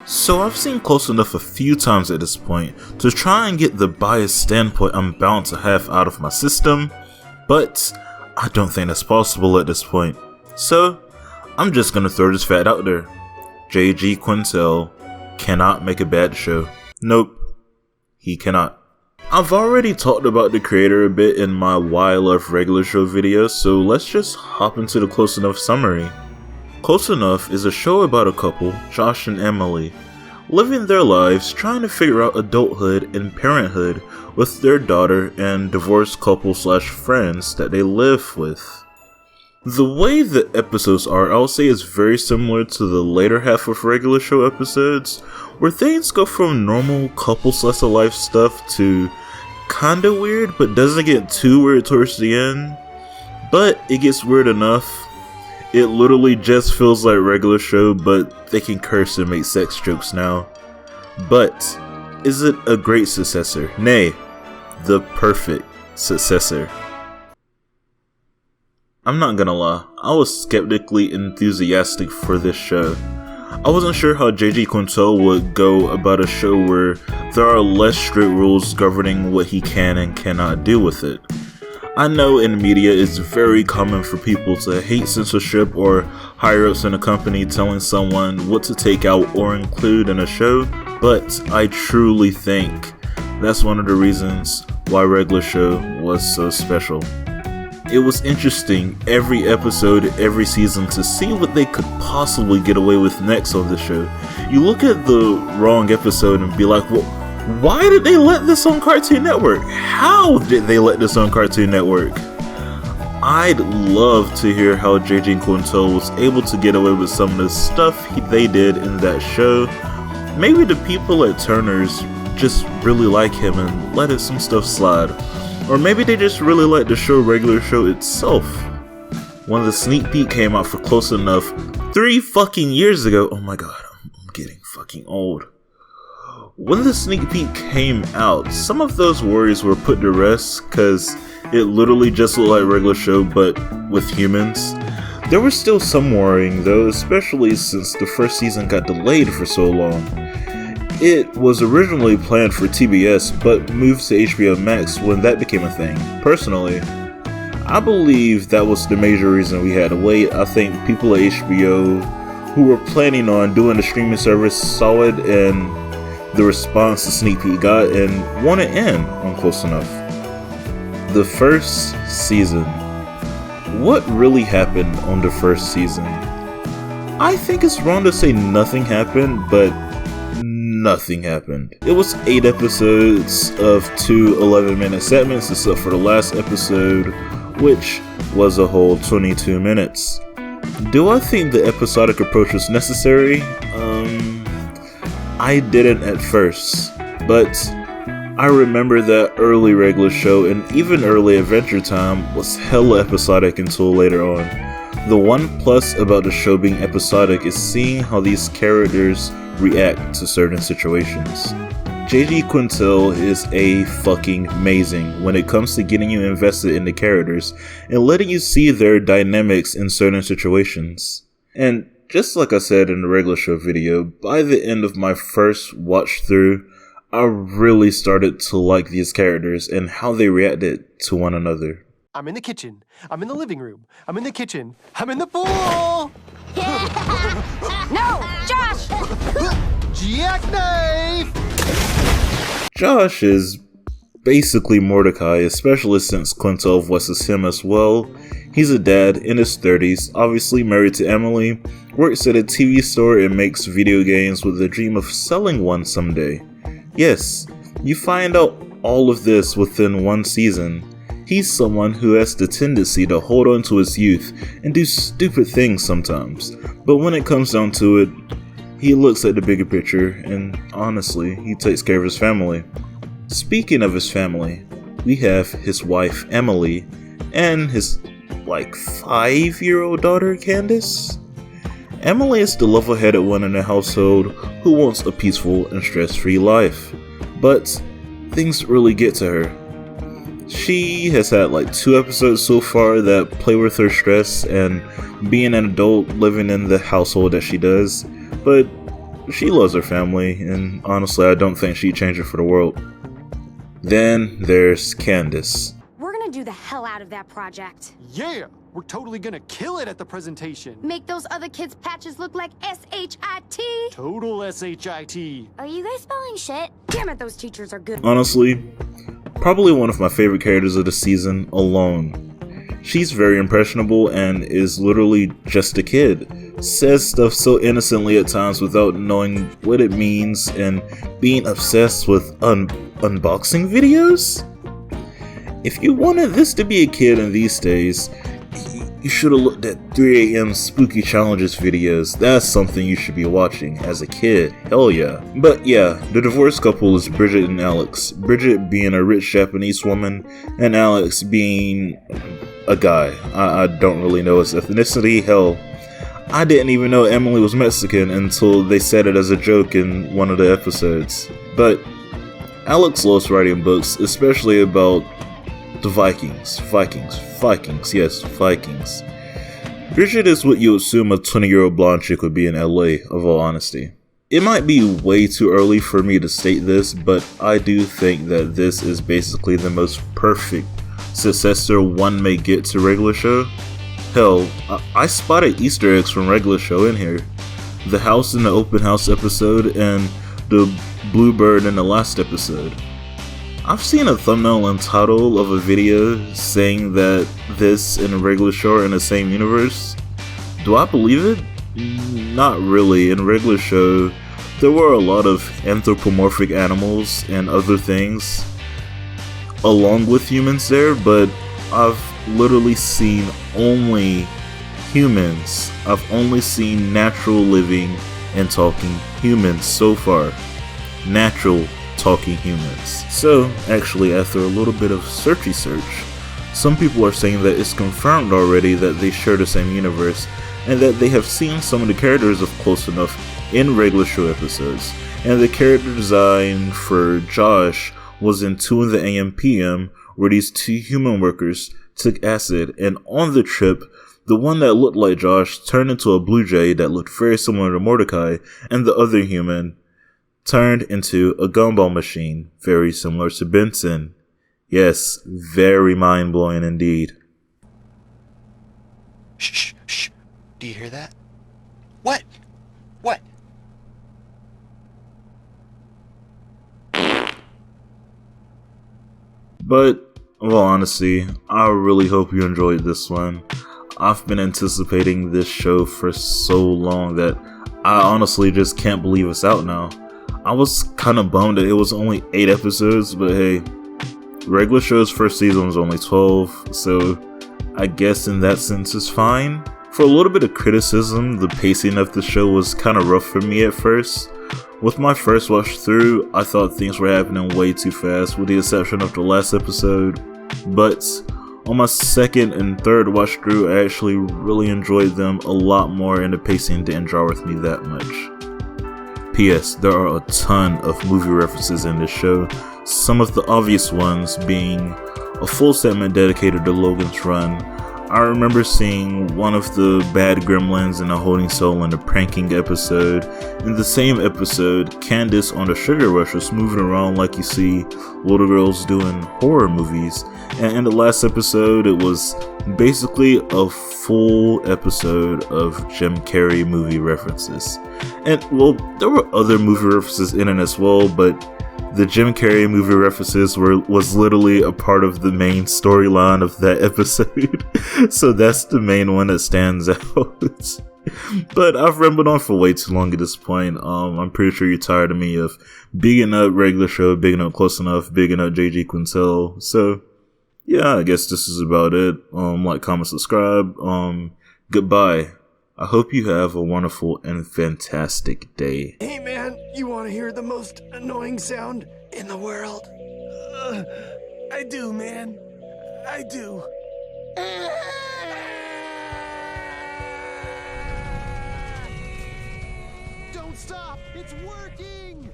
So I've seen Close Enough a few times at this point to try and get the biased standpoint I'm bound to have out of my system, but I don't think that's possible at this point. So I'm just gonna throw this fact out there. J.G. Quintel cannot make a bad show. Nope, he cannot. I've already talked about the creator a bit in my Why I Love Regular Show video, so let's just hop into the Close Enough summary. Close Enough is a show about a couple, Josh and Emily, living their lives trying to figure out adulthood and parenthood with their daughter and divorced couple slash friends that they live with. The way the episodes are, I'll say, is very similar to the later half of Regular Show episodes, where things go from normal couple slice of life stuff to kinda weird, but doesn't get too weird towards the end. But it gets weird enough. It literally just feels like Regular Show, but they can curse and make sex jokes now. But is it a great successor? Nay, the perfect successor. I'm not gonna lie, I was skeptically enthusiastic for this show. I wasn't sure how J.G. Quintel would go about a show where there are less strict rules governing what he can and cannot do with it. I know in media it's very common for people to hate censorship or higher-ups in a company telling someone what to take out or include in a show, but I truly think that's one of the reasons why Regular Show was so special. It was interesting every episode, every season to see what they could possibly get away with next on the show. You look at the wrong episode and be like, well, why did they let this on Cartoon Network? How did they let this on Cartoon Network? I'd love to hear how J.J. Quintel was able to get away with some of the stuff they did in that show. Maybe the people at Turner's just really like him and let some stuff slide. Or maybe they just really like the show Regular Show itself. When the sneak peek came out for Close Enough 3 fucking years ago, oh my god, I'm getting fucking old. When the sneak peek came out, some of those worries were put to rest because it literally just looked like Regular Show but with humans. There was still some worrying though, especially since the first season got delayed for so long. It was originally planned for TBS but moved to HBO Max when that became a thing. Personally, I believe that was the major reason we had to wait. I think people at HBO who were planning on doing the streaming service saw it and the response the sneak peek got and wanted in on Close Enough. The first season. What really happened on the first season? I think it's wrong to say nothing happened, but nothing happened. It was 8 episodes of 2 11-minute segments except for the last episode, which was a whole 22 minutes. Do I think the episodic approach was necessary? I didn't at first, but I remember that early Regular Show and even early Adventure Time was hella episodic until later on. The one plus about the show being episodic is seeing how these characters react to certain situations. J.G. Quintel is a fucking amazing when it comes to getting you invested in the characters and letting you see their dynamics in certain situations. And just like I said in the Regular Show video, by the end of my first watch through, I really started to like these characters and how they reacted to one another. I'm in the kitchen. I'm in the living room. I'm in the kitchen. I'm in the pool! No! Josh! Jackknife! Josh is basically Mordecai, especially since Quintel voices him as well. He's a dad in his 30s, obviously married to Emily, works at a TV store and makes video games with the dream of selling one someday. Yes, you find out all of this within one season. He's someone who has the tendency to hold on to his youth and do stupid things sometimes, but when it comes down to it, he looks at the bigger picture and honestly, he takes care of his family. Speaking of his family, we have his wife Emily and his 5-year-old daughter Candace. Emily is the level-headed one in the household who wants a peaceful and stress-free life, but things really get to her. She has had 2 episodes so far that play with her stress and being an adult living in the household that she does, but she loves her family, and honestly, I don't think she'd change it for the world. Then there's Candace. We're gonna do the hell out of that project. Yeah, we're totally gonna kill it at the presentation. Make those other kids' patches look like S-H-I-T. Total S-H-I-T. Are you guys spelling shit? Damn it, those teachers are good. Honestly, probably one of my favorite characters of the season alone. She's very impressionable and is literally just a kid. Says stuff so innocently at times without knowing what it means and being obsessed with unboxing videos? If you wanted this to be a kid in these days, you should have looked at 3 AM Spooky Challenges videos. That's something you should be watching as a kid. Hell yeah. But yeah, the divorced couple is Bridget and Alex. Bridget being a rich Japanese woman, and Alex being a guy. I don't really know his ethnicity. Hell, I didn't even know Emily was Mexican until they said it as a joke in one of the episodes. But Alex loves writing books, especially about the Vikings. Yes, Vikings. Bridget is what you assume a 20-year-old blonde chick would be in LA, of all honesty. It might be way too early for me to state this, but I do think that this is basically the most perfect successor one may get to regular show. Hell, I spotted Easter eggs from regular show in here. The house in the open house episode and the bluebird in the last episode. I've seen a thumbnail and title of a video saying that this and a regular show are in the same universe. Do I believe it? Not really. In regular show, there were a lot of anthropomorphic animals and other things along with humans there, but I've literally seen only humans. I've only seen natural living and talking humans so far. Natural talking humans. So, actually, after a little bit of search, some people are saying that it's confirmed already that they share the same universe, and that they have seen some of the characters of Close Enough in regular show episodes. And the character design for Josh was in 2 in the AM PM, where these 2 human workers took acid, and on the trip, the one that looked like Josh turned into a blue jay that looked very similar to Mordecai, and the other human turned into a gumball machine, very similar to Benson. Yes, very mind-blowing indeed. Shh, shh. Do you hear that? What? What? But, in all honesty, I really hope you enjoyed this one. I've been anticipating this show for so long that I honestly just can't believe it's out now. I was kind of bummed that it was only 8 episodes, but hey, regular show's first season was only 12, so I guess in that sense it's fine. For a little bit of criticism, the pacing of the show was kind of rough for me at first. With my first watch through, I thought things were happening way too fast, with the exception of the last episode, but on my second and third watch through, I actually really enjoyed them a lot more, and the pacing didn't jar with me that much. P.S. There are a ton of movie references in this show, some of the obvious ones being a full segment dedicated to Logan's Run. I remember seeing one of the bad gremlins in a Holding Soul in the pranking episode. In the same episode, Candace on the Sugar Rush was moving around like you see little girls do in horror movies. And in the last episode, it was basically a full episode of Jim Carrey movie references. And well, there were other movie references in it as well, but the Jim Carrey movie references was literally a part of the main storyline of that episode. So that's the main one that stands out. But I've rambled on for way too long at this point. I'm pretty sure you're tired of me of bigging up regular show, bigging up Close Enough, bigging up JG Quintel. So yeah, I guess this is about it. Like, comment, subscribe. Goodbye. I hope you have a wonderful and fantastic day. Hey man, you want to hear the most annoying sound in the world? I do, man. I do. Don't stop! It's working!